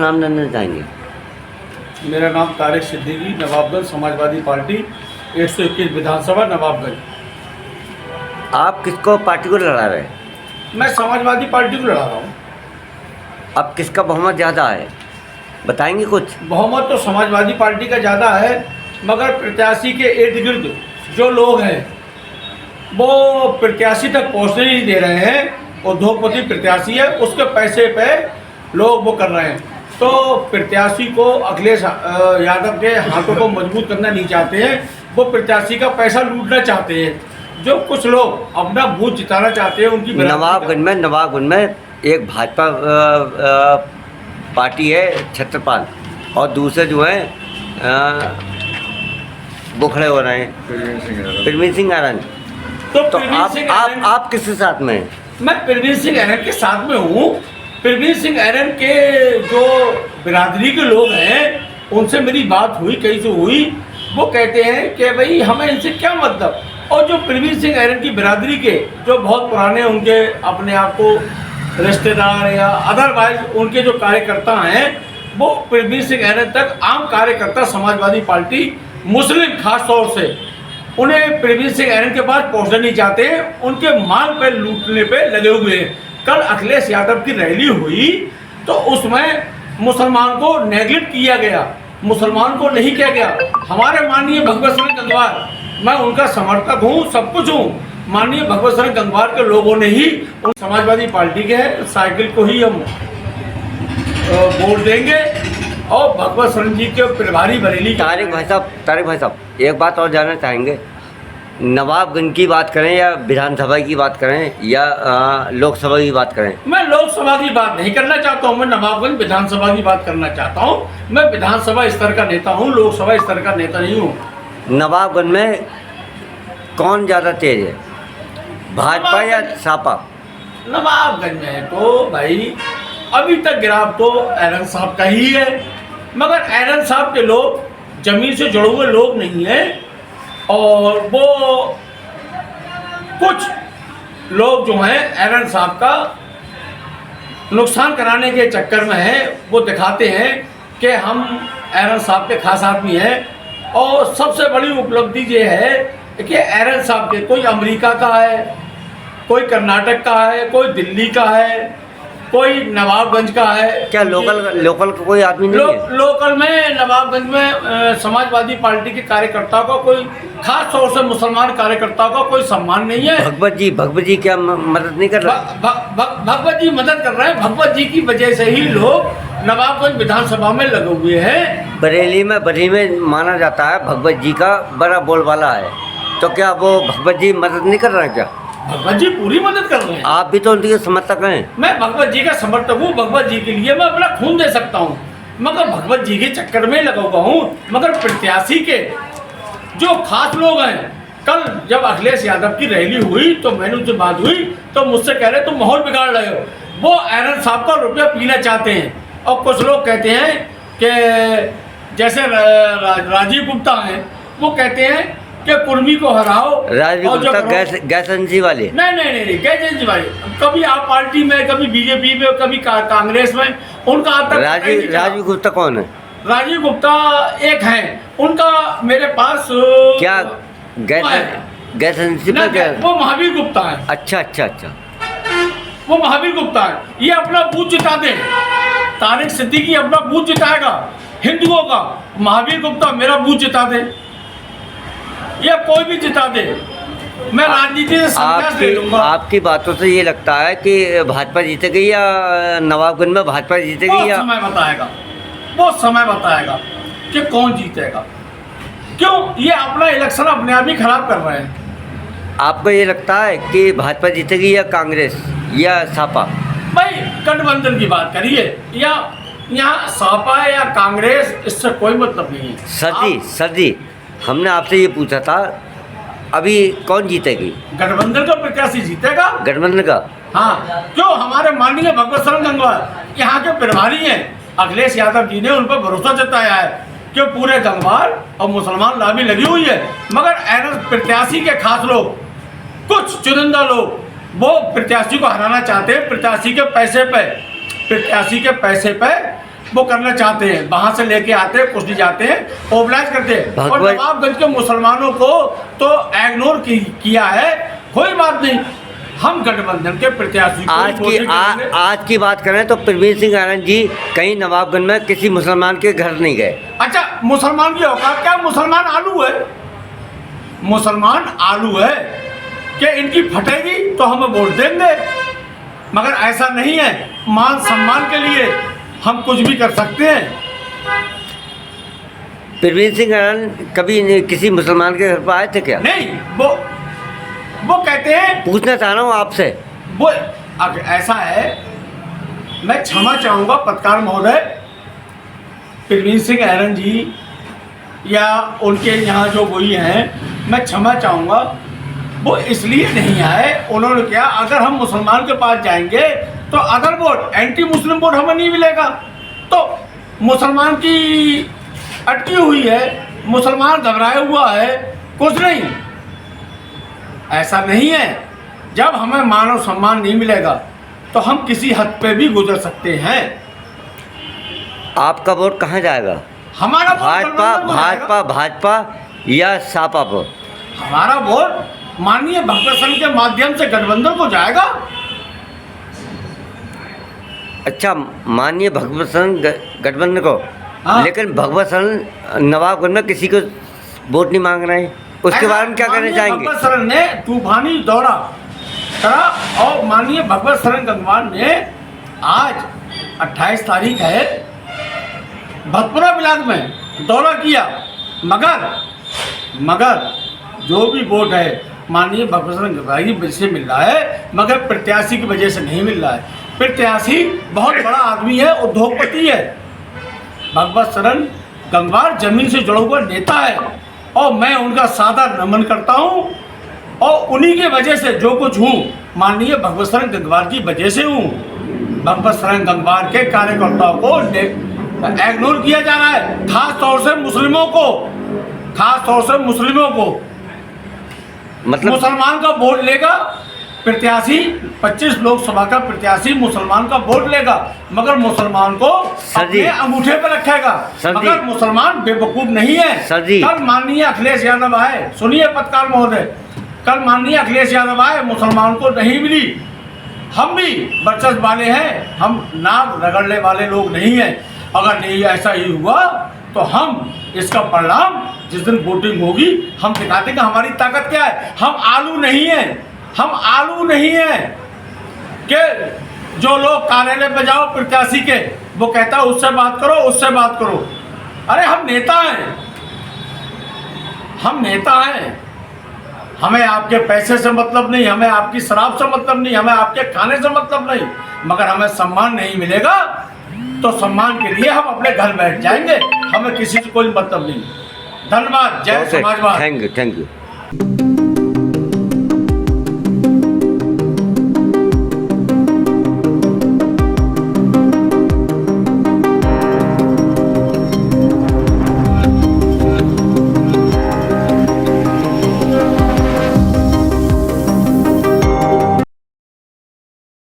नाम जानना चाहेंगे? मेरा नाम तारिक सिद्दीकी, नवाबगंज समाजवादी पार्टी 121 विधानसभा नवाबगंज। आप किसको पार्टी को लड़ा रहे हैं? मैं समाजवादी पार्टी को लड़ा रहा हूँ। अब किसका बहुमत ज़्यादा है बताएंगे कुछ? बहुमत तो समाजवादी पार्टी का ज़्यादा है, मगर प्रत्याशी के इर्द गिर्द जो लोग हैं वो प्रत्याशी तक पहुँचने नहीं दे रहे हैं। उद्योगपति प्रत्याशी है, उसके पैसे पे लोग वो कर रहे हैं। तो प्रत्याशी को अखिलेश यादव के हाथों को मजबूत करना नहीं चाहते हैं, वो प्रत्याशी का पैसा लूटना चाहते हैं। जो कुछ लोग अपना बूथ जिताना चाहते हैं उनकी नवाबगंज में एक भाजपा पार्टी है छत्रपाल, और दूसरे जो हैं वो खड़े हो रहे हैं परवीन सिंह आरन। तो आप किसके साथ में हैं? मैं परवीन सिंह आरन के साथ में हूँ। परवीन सिंह आरन के जो बिरादरी के लोग हैं उनसे मेरी बात हुई, कहीं से हुई। वो कहते हैं कि भाई हमें इनसे क्या मतलब। और जो परवीन सिंह आरन की बिरादरी के जो बहुत पुराने उनके अपने आप को रिश्तेदार या अदरवाइज उनके जो कार्यकर्ता हैं, वो परवीन सिंह आरन तक आम कार्यकर्ता समाजवादी पार्टी मुस्लिम खास तौर से उन्हें परवीन सिंह आरन के पास पहुंचना नहीं चाहते, उनके माल पे लूटने पे लगे हुए हैं। कल अखिलेश यादव की रैली हुई तो उसमें मुसलमान को नेगलेक्ट किया गया, मुसलमान को नहीं किया गया। हमारे माननीय भगवत सिंह गंगवार, मैं उनका समर्थक हूँ, सब कुछ हूँ। माननीय भगवत सिंह गंगवार के लोगों ने ही उन समाजवादी पार्टी के साइकिल को ही हम वोट देंगे और भगवत सिंह जी के प्रभारी बरेली। तारिक भाई साहब एक बात और जानना चाहेंगे, नवाबगंज की बात करें या विधानसभा की बात करें या लोकसभा की बात करें? मैं लोकसभा की बात नहीं करना चाहता हूँ, मैं नवाबगंज विधानसभा की बात करना चाहता हूँ। मैं विधानसभा स्तर का नेता हूँ, लोकसभा स्तर का नेता नहीं हूँ। नवाबगंज में कौन ज़्यादा तेज है, भाजपा या सपा? नवाबगंज में तो भाई अभी तक गिराव तो आरन साहब का ही है, मगर आरन साहब के लोग जमीन से जुड़े हुए लोग नहीं हैं। और वो कुछ लोग जो हैं आरन साहब का नुकसान कराने के चक्कर में हैं, वो दिखाते हैं कि हम आरन साहब के खास आदमी हैं। और सबसे बड़ी उपलब्धि ये है कि आरन साहब के कोई अमेरिका का है, कोई कर्नाटक का है, कोई दिल्ली का है, कोई नवाबगंज का है। क्या लोकल का कोई आदमी नहीं है? लोकल में नवाबगंज में समाजवादी पार्टी के कार्यकर्ताओं का कोई खास तौर से मुसलमान कार्यकर्ताओं का कोई सम्मान नहीं है। भगवत जी क्या मदद नहीं कर रहे? भगवत जी मदद कर रहे हैं। भगवत जी की वजह से ही लोग नवाबगंज विधानसभा में लगे हुए हैं। बरेली में माना जाता है भगवत जी का बड़ा बोलबाला है, तो क्या वो भगवत जी मदद नहीं कर रहे हैं? क्या भगवत जी पूरी मदद कर रहे हैं। आप भी तो उनके समर्थक हैं। मैं भगवत जी का समर्थक हूँ, भगवत जी के लिए मैं अपना खून दे सकता हूँ, मगर भगवत जी के चक्कर में लगा हुआ हूँ। मगर प्रत्याशी के जो खास लोग हैं, कल जब अखिलेश यादव की रैली हुई तो मैंने उनसे बात हुई तो मुझसे कह रहे तुम माहौल बिगाड़ रहे हो। वो आरन साहब का रुपया पीना चाहते हैं। और कुछ लोग कहते हैं कि जैसे राजीव गुप्ता हैं, वो कहते हैं कि कुर्मी को हराओ। राजीव गुप्ता गैस एजेंसी वाले? नहीं, गैस एजेंसी वाले कभी आप पार्टी में, कभी बीजेपी में, कभी कांग्रेस में, उनका आज तक राजीव गुप्ता कौन है? राजीव गुप्ता एक हैं, उनका मेरे पास क्या गैस एजेंसी में क्या? वो महावीर गुप्ता है। अच्छा, वो महावीर गुप्ता है। ये अपना बूथ जिता दे, तारिक सिद्दीकी अपना बूथ जिताएगा हिंदुओं का, महावीर गुप्ता मेरा बूथ जिता दे, या कोई भी जिता दे, मैं राजनीति से संन्यास ले लूंगा। आपकी बातों से ये लगता है कि भाजपा जीतेगी या नवाबगंज में भाजपा जीतेगी? या वो समय बताएगा कि कौन जीतेगा। क्यों ये अपना इलेक्शन अपने आप ही खराब कर रहे हैं। आपको ये लगता है कि भाजपा जीतेगी या कांग्रेस या सपा? भाई गठबंधन की बात करिए, या यहाँ सपा या कांग्रेस, इससे कोई मतलब नहीं है। सर जी हमने आपसे ये पूछा था अभी कौन जीतेगी? गठबंधन का प्रत्याशी जीतेगा। गठबंधन का? हाँ, क्यों हमारे माननीय भगवत सिंह गंगवार यहाँ के प्रभारी हैं। अखिलेश यादव जी ने उन पर भरोसा जताया है कि पूरे गंगवार और मुसलमान लॉबी लगी हुई है। मगर प्रत्याशी के खास लोग, कुछ चुनिंदा लोग, वो प्रत्याशी को हराना चाहते हैं। प्रत्याशी के पैसे पे वो करना चाहते हैं, वहां से लेके आते हैं, कुछ नहीं जाते हैं, मोबिलाइज करते हैं। और भगवत- नवाबगंज के मुसलमानों को तो इग्नोर किया है, कोई बात नहीं, हम गठबंधन के प्रत्याशी को आज वोट की करेंगे। आज की बात करें तो प्रवीण सिंह आनंद जी कहीं नवाबगंज में किसी मुसलमान के घर नहीं गए। अच्छा, मुसलमान की औकात क्या? मुसलमान आलू है, मुसलमान आलू है कि इनकी फटेगी तो हमें वोट देंगे, मगर ऐसा नहीं है। मान सम्मान के लिए हम कुछ भी कर सकते हैं। प्रवीण सिंह आनंद कभी किसी मुसलमान के घर पर आए थे क्या? नहीं, वो कहते हैं, पूछना चाह रहा हूँ आपसे। वो ऐसा है, मैं क्षमा चाहूँगा पत्रकार महोदय, प्रवीण सिंह आनंद जी या उनके यहाँ जो वही हैं, मैं क्षमा चाहूँगा, वो इसलिए नहीं आए। उन्होंने क्या, अगर हम मुसलमान के पास जाएंगे तो other vote, anti Muslim vote हमें नहीं मिलेगा, तो मुसलमान की अटकी हुई है, मुसलमान घबराया हुआ है, कुछ नहीं, ऐसा नहीं है। जब हमें मानव सम्मान नहीं मिलेगा तो हम किसी हद पे भी गुजर सकते हैं। आपका वोट कहाँ जाएगा? हमारा वोट भाजपा गठबंधन को जाएगा। भाजपा या सपा पर? हमारा वोट माननीय भगवत संघ के माध्यम से गठबंधन को जाएगा। अच्छा, माननीय भगवत संघ गठबंधन को, हाँ। लेकिन भगवत संघ नवाबगंज में किसी को वोट नहीं मांग रहे हैं, उसके बारे में क्या कहना माननीय चाहेंगे? भगवत शरण ने तूफानी दौरा करा और माननीय भगवत शरण गंगवार ने आज 28 तारीख है, भतपुरा बिलाद में दौरा किया, मगर जो भी वोट है माननीय भगवत शरण गंगवार की वजह से मिल रहा है, मगर प्रत्याशी की वजह से नहीं मिल रहा है। प्रत्याशी बहुत बड़ा आदमी है, उद्योगपति है, भगवत शरण गंगवार जमीन से जुड़ा हुआ नेता है और मैं उनका सादर नमन करता हूं और उन्हीं के वजह से जो कुछ हूं माननीय भगवत शरण गंगवार की वजह से हूं। भगवत शरण गंगवार के कार्यकर्ताओं को इग्नोर किया जा रहा है, खास तौर से मुस्लिमों को। मतलब मुसलमान का वोट लेगा प्रत्याशी, 25 लोकसभा का प्रत्याशी मुसलमान का वोट लेगा, मगर मुसलमान को सर जी, अपने अंगूठे पर रखेगा। सर जी, मगर मुसलमान बेवकूफ नहीं है। सर जी, कल माननीय अखिलेश यादव आए, सुनिए पत्रकार महोदय, कल माननीय अखिलेश यादव आए, मुसलमान को नहीं मिली। हम भी वर्चस्व वाले हैं, हम नाम रगड़ने वाले लोग नहीं हैं। अगर नहीं ऐसा ही हुआ तो हम इसका परिणाम जिस दिन वोटिंग होगी हम दिखाते हैं कि हमारी ताकत क्या है। हम आलू नहीं हैं कि जो लोग कार्यालय पे जाओ प्रत्याशी के, वो कहता है उससे बात करो। अरे हम नेता हैं, हमें आपके पैसे से मतलब नहीं, हमें आपकी शराब से मतलब नहीं, हमें आपके खाने से मतलब नहीं, मगर हमें सम्मान नहीं मिलेगा तो सम्मान के लिए हम अपने घर बैठ जाएंगे, हमें किसी से कोई मतलब नहीं। धन्यवाद। जय समाजवाद। Thank you.